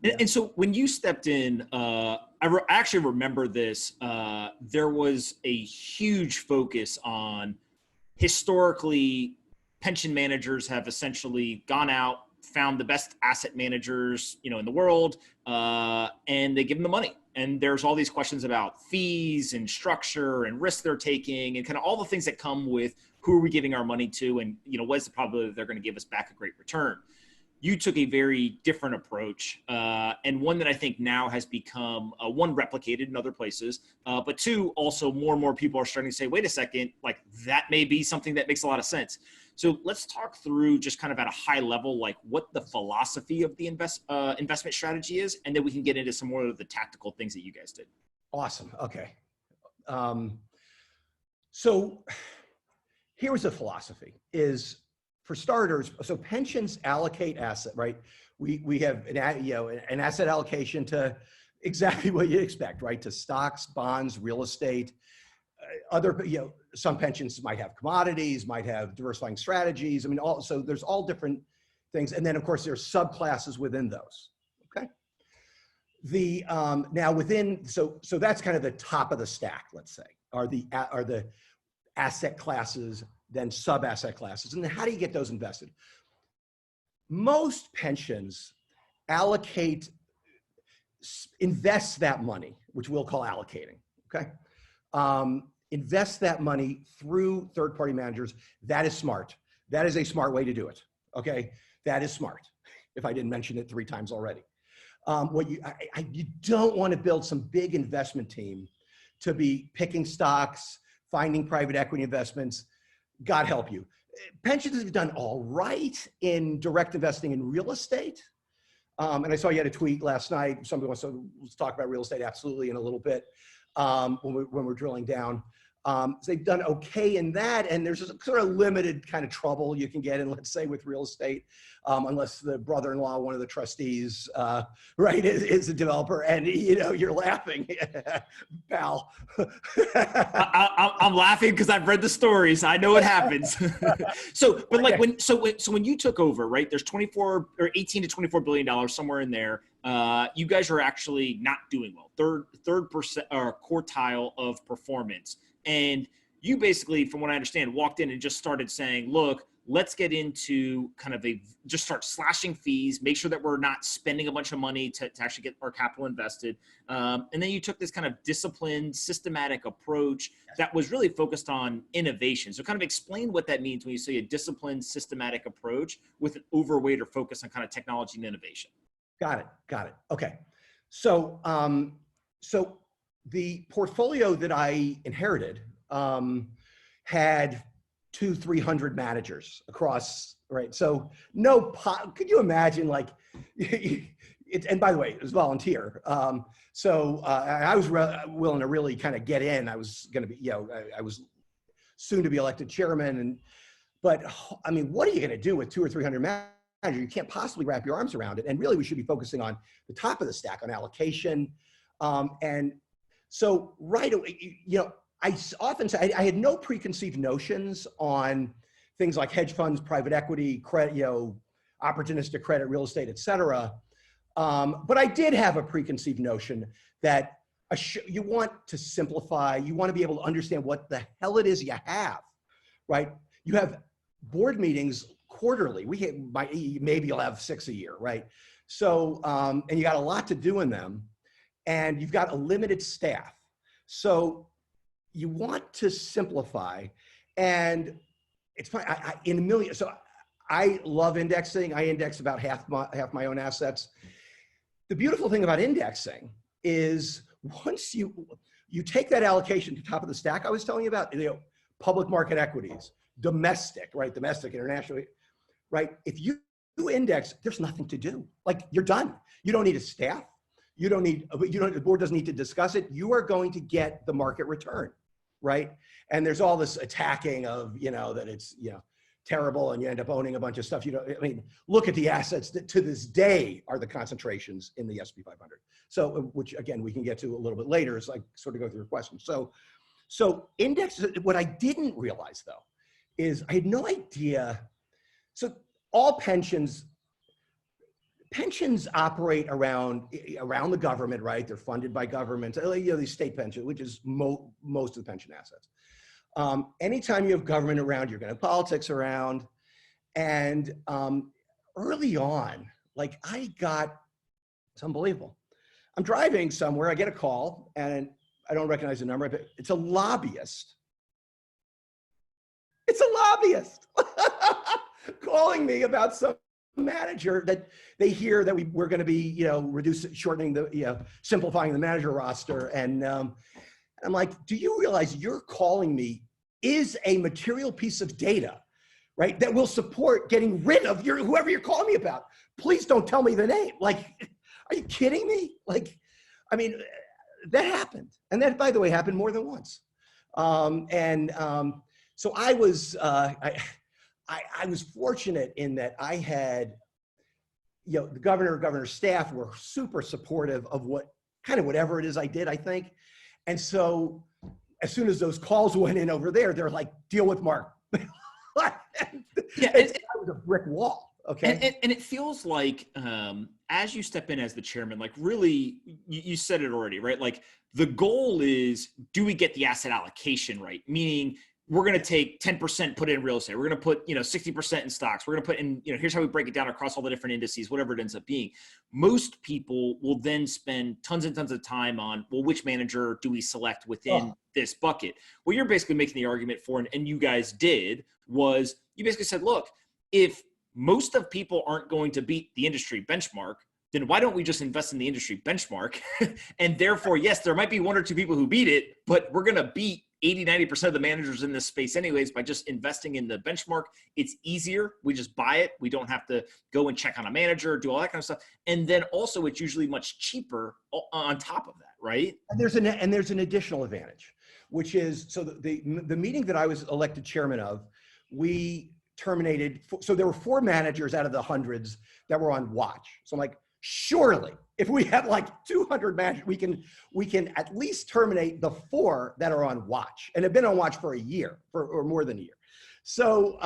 And so when you stepped in, I actually remember this. There was a huge focus on historically pension managers have essentially gone out, found the best asset managers, in the world, and they give them the money. And there's all these questions about fees and structure and risk they're taking and kind of all the things that come with who are we giving our money to, and what is the probability that they're going to give us back a great return. You took a very different approach, and one that I think now has become, one, replicated in other places, but two, also more and more people are starting to say, wait a second, like that may be something that makes a lot of sense. So let's talk through just kind of at a high level, like what the philosophy of the investment strategy is, and then we can get into some more of the tactical things that you guys did. Awesome. Okay. So here's the philosophy is, for starters, so pensions allocate asset, right? We have an asset allocation to exactly what you expect, right? To stocks, bonds, real estate, other, some pensions might have commodities, might have diversifying strategies. I mean, so there's all different things. And then of course there's subclasses within those, okay? Now within, so that's kind of the top of the stack, let's say, are the asset classes, then sub-asset classes. And then how do you get those invested? Most pensions invest that money, which we'll call allocating, okay? Invest that money through third-party managers. That is smart. That is a smart way to do it, okay? That is smart, if I didn't mention it 3 times already. You don't want to build some big investment team to be picking stocks, finding private equity investments. God help you. Pensions have done all right in direct investing in real estate. And I saw you had a tweet last night. Somebody wants to talk about real estate absolutely in a little bit when we're drilling down. So they've done okay in that, and there's a sort of limited kind of trouble you can get in, let's say, with real estate, unless the brother-in-law, one of the trustees, right, is a developer, and you're laughing, pal. I'm laughing because I've read the stories. I know what happens. But like when you took over, right? There's 18 to 24 billion dollars somewhere in there. You guys are actually not doing well. Third percent or quartile of performance. And you basically, from what I understand, walked in and just started saying, look, let's get into kind of just start slashing fees, make sure that we're not spending a bunch of money to actually get our capital invested. And then you took this kind of disciplined, systematic approach that was really focused on innovation. So kind of explain what that means when you say a disciplined, systematic approach with an overweight or focus on kind of technology and innovation. Got it. Okay. So, the portfolio that I inherited had 200-300 managers across, right? So could you imagine, like, and by the way, it was volunteer. I was willing to really kind of get in. I was going to be, I was soon to be elected chairman. But I mean, what are you going to do with 200 or 300 managers? You can't possibly wrap your arms around it. And really, we should be focusing on the top of the stack, on allocation. And so right away, I often say I had no preconceived notions on things like hedge funds, private equity, credit, opportunistic credit, real estate, et cetera. But I did have a preconceived notion that you want to simplify. You want to be able to understand what the hell it is you have, right? You have board meetings quarterly. Maybe you'll have 6 a year, right? So, and you got a lot to do in them, and you've got a limited staff. So you want to simplify, and it's fine. So I love indexing. I index about half my own assets. The beautiful thing about indexing is once you take that allocation to the top of the stack I was telling you about, public market equities, domestic, right? Domestic, international, right? If you index, there's nothing to do. Like, you're done. You don't need a staff. The board doesn't need to discuss it. You are going to get the market return, right? And there's all this attacking of, that it's, terrible, and you end up owning a bunch of stuff. Look at the assets that to this day are the concentrations in the S&P 500. So, which again, we can get to a little bit later as I sort of go through your question. So index, what I didn't realize though, is I had no idea. So all pensions, pensions operate around the government, right? They're funded by government, these state pensions, which is most of the pension assets. Anytime you have government around, you're going to have politics around. And early on, like it's unbelievable. I'm driving somewhere, I get a call, and I don't recognize the number, but it's a lobbyist. It's a lobbyist calling me about some manager that they hear that we're going to be, shortening simplifying the manager roster. And I'm like, do you realize you're calling me is a material piece of data, right? That will support getting rid of whoever you're calling me about. Please don't tell me the name. Like, are you kidding me? Like, I mean, that happened. And that, by the way, happened more than once. So I was, I was fortunate in that I had, the governor's staff were super supportive of whatever it is I did, I think. And so as soon as those calls went in over there, they're like, deal with Marc. Yeah, it was a brick wall. Okay. And it feels like as you step in as the chairman, like really, you said it already, right? Like the goal is, do we get the asset allocation right? Meaning, we're going to take 10%, put it in real estate. We're going to put, 60% in stocks. We're going to put in, here's how we break it down across all the different indices, whatever it ends up being. Most people will then spend tons and tons of time on, well, which manager do we select within this bucket? What you're basically making the argument for, and you guys did, was you basically said, look, if most of people aren't going to beat the industry benchmark, then why don't we just invest in the industry benchmark? And therefore, yes, there might be one or two people who beat it, but we're going to beat 80-90% of the managers in this space anyways by just investing in the benchmark. It's easier. We just buy it. We don't have to go and check on a manager, do all that kind of stuff. And then also it's usually much cheaper on top of that, right? And there's an additional advantage, which is, so the meeting that I was elected chairman of, we terminated, so there were 4 managers out of the hundreds that were on watch. So I'm like, surely, if we have like 200 managers, we can at least terminate the 4 that are on watch and have been on watch for a year, or more than a year. So,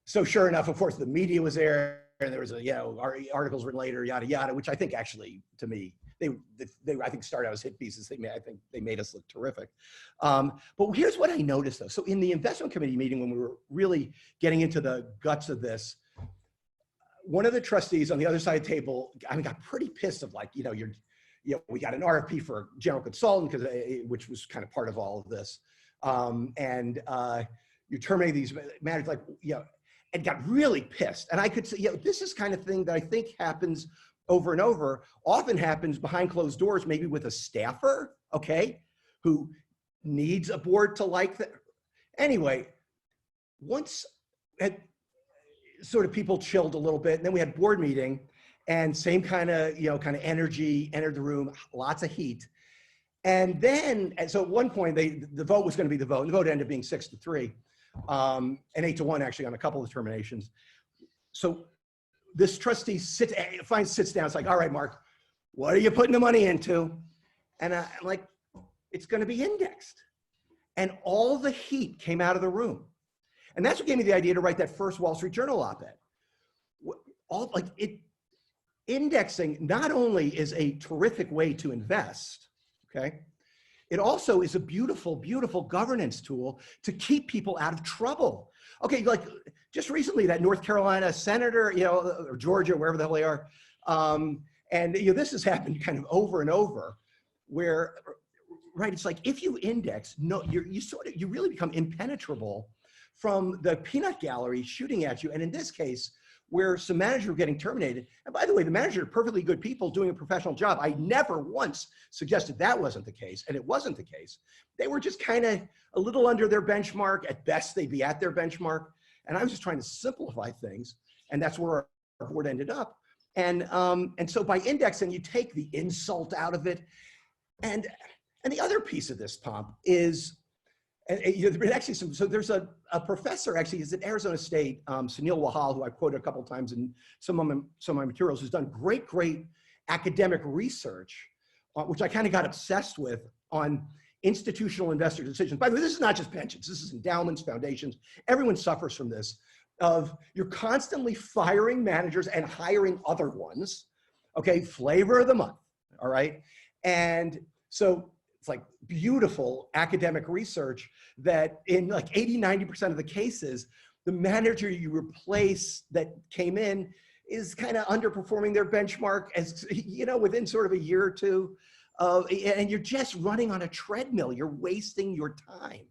so sure enough, of course, the media was there, and there was articles written later, yada yada, which I think actually, to me, they I think started out as hit pieces. I think they made us look terrific. But here's what I noticed though. So in the investment committee meeting, when we were really getting into the guts of this, one of the trustees on the other side of the table, got pretty pissed of like, we got an RFP for a general consultant which was kind of part of all of this. You terminate these managers, like, and got really pissed. And I could say, this is kind of thing that I think happens over and over, often happens behind closed doors, maybe with a staffer, okay, who needs a board to like that. Anyway, once sort of people chilled a little bit, and then we had board meeting, and same kind of energy entered the room, lots of heat. And so at one point, the vote was going to be the vote, and the vote ended up being 6-3, and 8-1 actually on a couple of terminations. So this trustee sits down. It's like, all right, Marc, what are you putting the money into? And I'm like, it's going to be indexed. And all the heat came out of the room. And that's what gave me the idea to write that first Wall Street Journal op-ed. Indexing not only is a terrific way to invest, okay, it also is a beautiful, beautiful governance tool to keep people out of trouble. Okay, like just recently, that North Carolina senator, or Georgia, wherever the hell they are, and this has happened kind of over and over, where, right? It's like if you index, you really become impenetrable from the peanut gallery shooting at you. And in this case, where some managers were getting terminated, and by the way, the managers are perfectly good people doing a professional job. I never once suggested that wasn't the case, and it wasn't the case. They were just kind of a little under their benchmark. At best, they'd be at their benchmark. And I was just trying to simplify things, and that's where our board ended up. And so by indexing, you take the insult out of it. And the other piece of this, Pomp, is, actually, so there's a professor, actually, he's at Arizona State, Sunil Wahal, who I've quoted a couple of times in some of my materials, who's done great academic research, which I kind of got obsessed with, on institutional investor decisions. By the way, this is not just pensions. This is endowments, foundations. Everyone suffers from this. of you're constantly firing managers and hiring other ones. Okay, flavor of the month. All right. And so it's like beautiful academic research that in like 80-90% of the cases, the manager you replace that came in is kind of underperforming their benchmark, as you know, within sort of a year or two. And you're just running on a treadmill. You're wasting your time.